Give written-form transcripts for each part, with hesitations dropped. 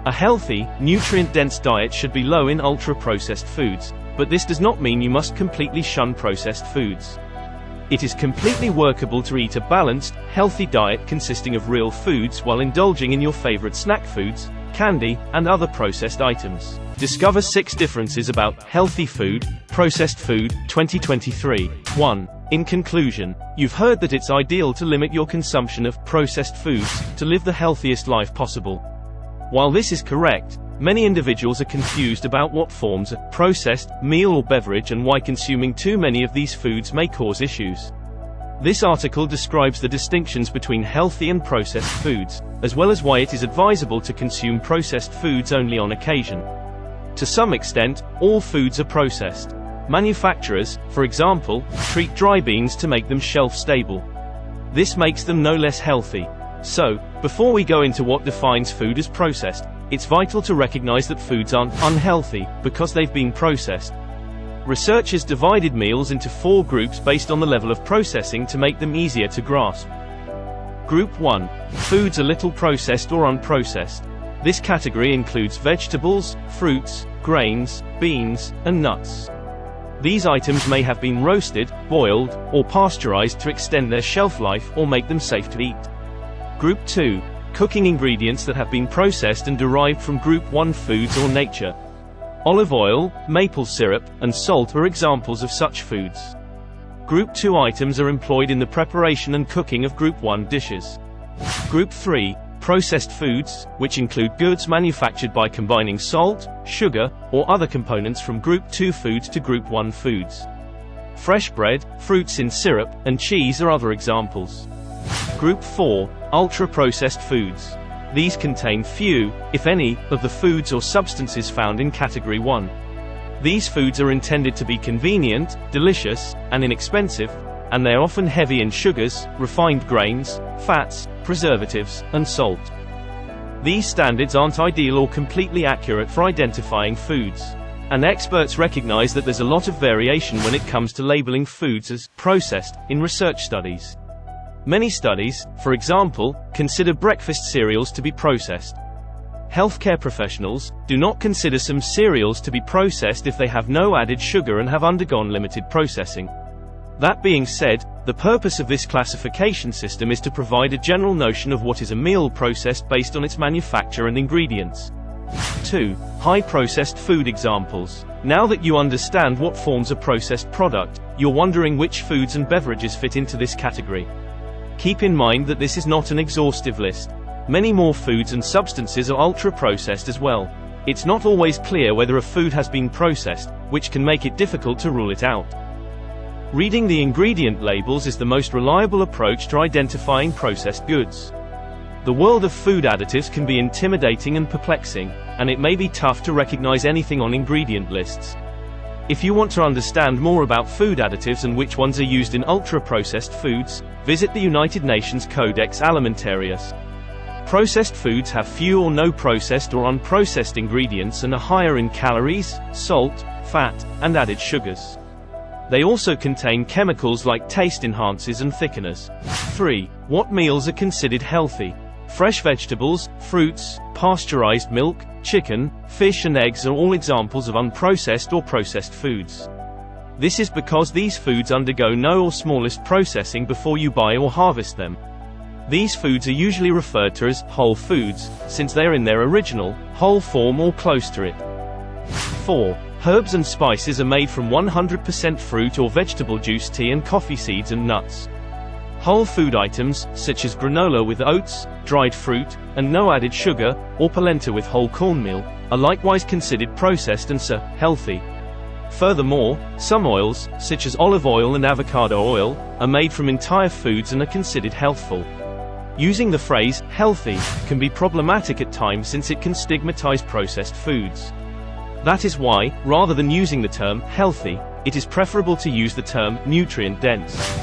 A healthy, nutrient-dense diet should be low in ultra-processed foods, but this does not mean you must completely shun processed foods. It is completely workable to eat a balanced, healthy diet consisting of real foods while indulging in your favorite snack foods, candy, and other processed items. Discover 6 differences about healthy food, processed food, 2023. 1. In conclusion, you've heard that it's ideal to limit your consumption of processed foods to live the healthiest life possible. While this is correct, many individuals are confused about what forms a processed meal or beverage and why consuming too many of these foods may cause issues. This article describes the distinctions between healthy and processed foods, as well as why it is advisable to consume processed foods only on occasion. To some extent, all foods are processed. Manufacturers, for example, treat dry beans to make them shelf-stable. This makes them no less healthy. So, before we go into what defines food as processed, it's vital to recognize that foods aren't unhealthy because they've been processed. Research has divided meals into 4 groups based on the level of processing to make them easier to grasp. Group 1. Foods a little processed or unprocessed. This category includes vegetables, fruits, grains, beans, and nuts. These items may have been roasted, boiled, or pasteurized to extend their shelf life or make them safe to eat. Group 2. Cooking ingredients that have been processed and derived from Group 1 foods or nature. Olive oil, maple syrup, and salt are examples of such foods. Group 2 items are employed in the preparation and cooking of Group 1 dishes. Group 3. Processed foods, which include goods manufactured by combining salt, sugar, or other components from Group 2 foods to Group 1 foods. Fresh bread, fruits in syrup, and cheese are other examples. Group 4. Ultra-processed foods. These contain few, if any, of the foods or substances found in Category 1. These foods are intended to be convenient, delicious, and inexpensive, and they are often heavy in sugars, refined grains, fats, preservatives, and salt. These standards aren't ideal or completely accurate for identifying foods. And experts recognize that there's a lot of variation when it comes to labeling foods as processed in research studies. Many studies, for example, consider breakfast cereals to be processed. Healthcare professionals do not consider some cereals to be processed if they have no added sugar and have undergone limited processing. That being said, the purpose of this classification system is to provide a general notion of what is a meal processed based on its manufacture and ingredients. 2. High processed food examples. Now that you understand what forms a processed product, you're wondering which foods and beverages fit into this category. Keep in mind that this is not an exhaustive list. Many more foods and substances are ultra-processed as well. It's not always clear whether a food has been processed, which can make it difficult to rule it out. Reading the ingredient labels is the most reliable approach to identifying processed goods. The world of food additives can be intimidating and perplexing, and it may be tough to recognize anything on ingredient lists. If you want to understand more about food additives and which ones are used in ultra-processed foods, visit the United Nations Codex Alimentarius. Processed foods have few or no processed or unprocessed ingredients and are higher in calories, salt, fat, and added sugars. They also contain chemicals like taste enhancers and thickeners. 3. What meals are considered healthy? Fresh vegetables, fruits, pasteurized milk, chicken, fish and eggs are all examples of unprocessed or processed foods. This is because these foods undergo no or smallest processing before you buy or harvest them. These foods are usually referred to as whole foods, since they are in their original, whole form or close to it. 4. Herbs and spices are made from 100% fruit or vegetable juice, tea and coffee seeds and nuts. Whole food items, such as granola with oats, dried fruit, and no added sugar, or polenta with whole cornmeal, are likewise considered processed and so healthy. Furthermore, some oils, such as olive oil and avocado oil, are made from entire foods and are considered healthful. Using the phrase healthy can be problematic at times since it can stigmatize processed foods. That is why, rather than using the term healthy, it is preferable to use the term nutrient-dense.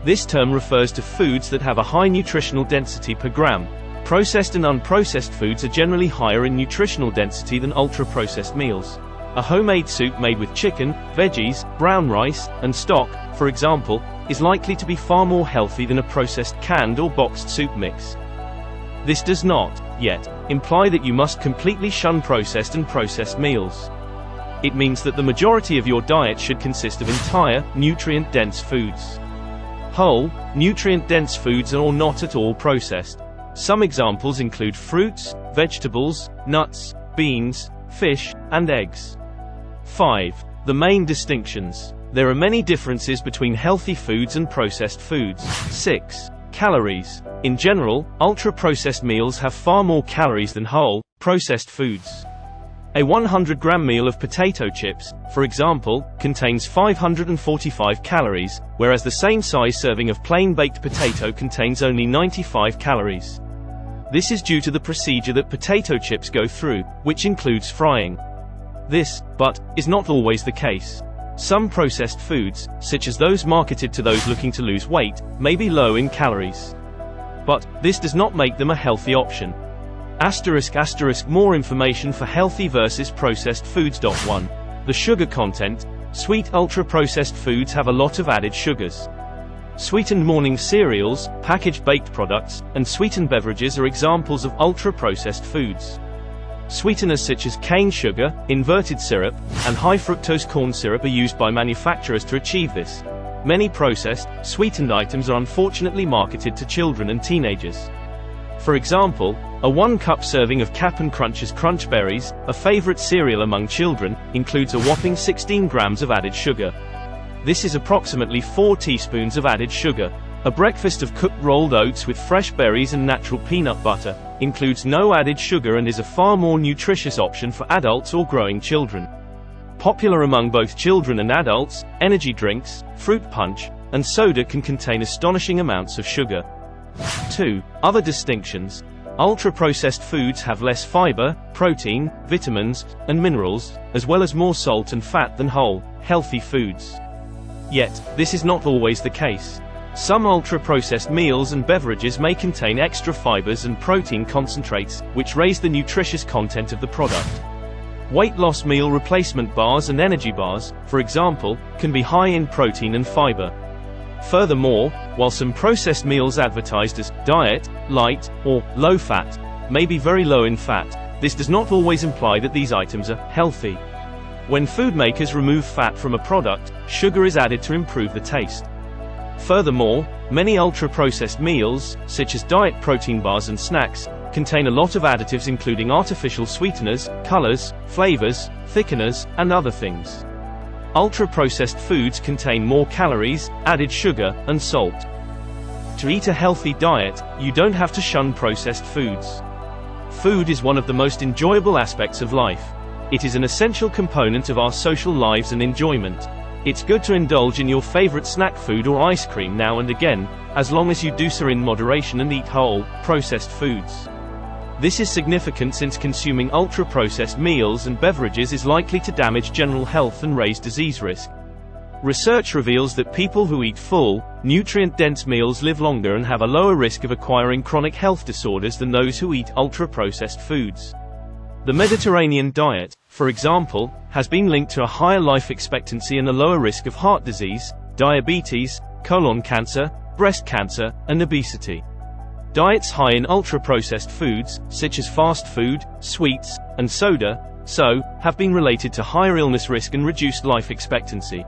This term refers to foods that have a high nutritional density per gram. Processed and unprocessed foods are generally higher in nutritional density than ultra-processed meals. A homemade soup made with chicken, veggies, brown rice, and stock, for example, is likely to be far more healthy than a processed canned or boxed soup mix. This does not yet, imply that you must completely shun processed and processed meals. It means that the majority of your diet should consist of entire, nutrient-dense foods. Whole, nutrient-dense foods are not at all processed. Some examples include fruits, vegetables, nuts, beans, fish, and eggs. 5. The main distinctions. There are many differences between healthy foods and processed foods. 6. Calories. In general, ultra-processed meals have far more calories than whole, processed foods. A 100-gram meal of potato chips, for example, contains 545 calories, whereas the same size serving of plain baked potato contains only 95 calories. This is due to the procedure that potato chips go through, which includes frying. This, but, is not always the case. Some processed foods, such as those marketed to those looking to lose weight, may be low in calories. But, this does not make them a healthy option. **** More information for healthy versus processed foods. 1. The sugar content. Sweet ultra-processed foods have a lot of added sugars. Sweetened morning cereals, packaged baked products, and sweetened beverages are examples of ultra-processed foods. Sweeteners such as cane sugar, inverted syrup, and high-fructose corn syrup are used by manufacturers to achieve this. Many processed, sweetened items are unfortunately marketed to children and teenagers. For example, a 1-cup serving of Cap'n Crunch's Crunch Berries, a favorite cereal among children, includes a whopping 16 grams of added sugar. This is approximately 4 teaspoons of added sugar. A breakfast of cooked rolled oats with fresh berries and natural peanut butter includes no added sugar and is a far more nutritious option for adults or growing children. Popular among both children and adults, energy drinks, fruit punch, and soda can contain astonishing amounts of sugar. 2. Other distinctions. Ultra-processed foods have less fiber, protein, vitamins, and minerals, as well as more salt and fat than whole, healthy foods. Yet, this is not always the case. Some ultra-processed meals and beverages may contain extra fibers and protein concentrates, which raise the nutritious content of the product. Weight loss meal replacement bars and energy bars, for example, can be high in protein and fiber. Furthermore, while some processed meals advertised as diet, light, or low fat may be very low in fat, this does not always imply that these items are healthy. When food makers remove fat from a product, sugar is added to improve the taste. Furthermore, many ultra-processed meals, such as diet protein bars and snacks, contain a lot of additives including artificial sweeteners, colors, flavors, thickeners, and other things. Ultra-processed foods contain more calories, added sugar, and salt. To eat a healthy diet, you don't have to shun processed foods. Food is one of the most enjoyable aspects of life. It is an essential component of our social lives and enjoyment. It's good to indulge in your favorite snack food or ice cream now and again, as long as you do so in moderation and eat whole, processed foods. This is significant since consuming ultra-processed meals and beverages is likely to damage general health and raise disease risk. Research reveals that people who eat full, nutrient-dense meals live longer and have a lower risk of acquiring chronic health disorders than those who eat ultra-processed foods. The Mediterranean diet, for example, has been linked to a higher life expectancy and a lower risk of heart disease, diabetes, colon cancer, breast cancer, and obesity. Diets high in ultra-processed foods, such as fast food, sweets, and soda, have been related to higher illness risk and reduced life expectancy.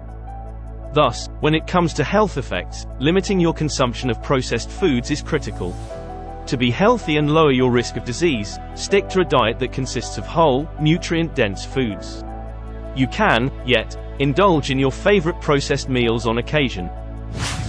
Thus, when it comes to health effects, limiting your consumption of processed foods is critical. To be healthy and lower your risk of disease, stick to a diet that consists of whole, nutrient-dense foods. You can, yet, indulge in your favorite processed meals on occasion.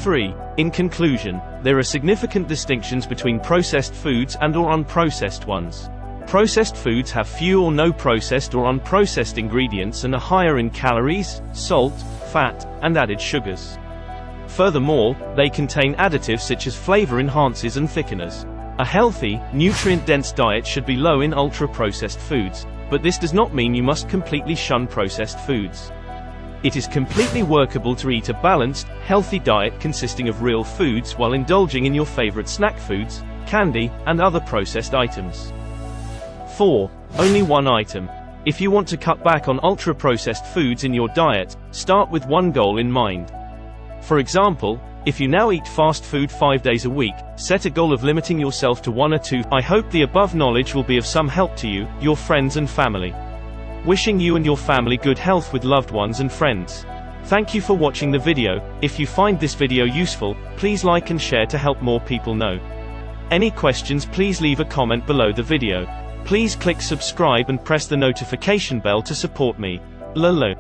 3. In conclusion, there are significant distinctions between processed foods and/or unprocessed ones. Processed foods have few or no processed or unprocessed ingredients and are higher in calories, salt, fat, and added sugars. Furthermore, they contain additives such as flavor enhancers and thickeners. A healthy, nutrient-dense diet should be low in ultra-processed foods, but this does not mean you must completely shun processed foods. It is completely workable to eat a balanced, healthy diet consisting of real foods while indulging in your favorite snack foods, candy, and other processed items. 4. Only one item. If you want to cut back on ultra-processed foods in your diet, start with one goal in mind. For example, if you now eat fast food 5 days a week, Set a goal of limiting yourself to 1 or 2. I hope the above knowledge will be of some help to you, your friends and family. Wishing you and your family good health with loved ones and friends. Thank you for watching the video. If you find this video useful, please like and share to help more people know. Any questions, please leave a comment below the video. Please click subscribe and press the notification bell to support me. Lolo.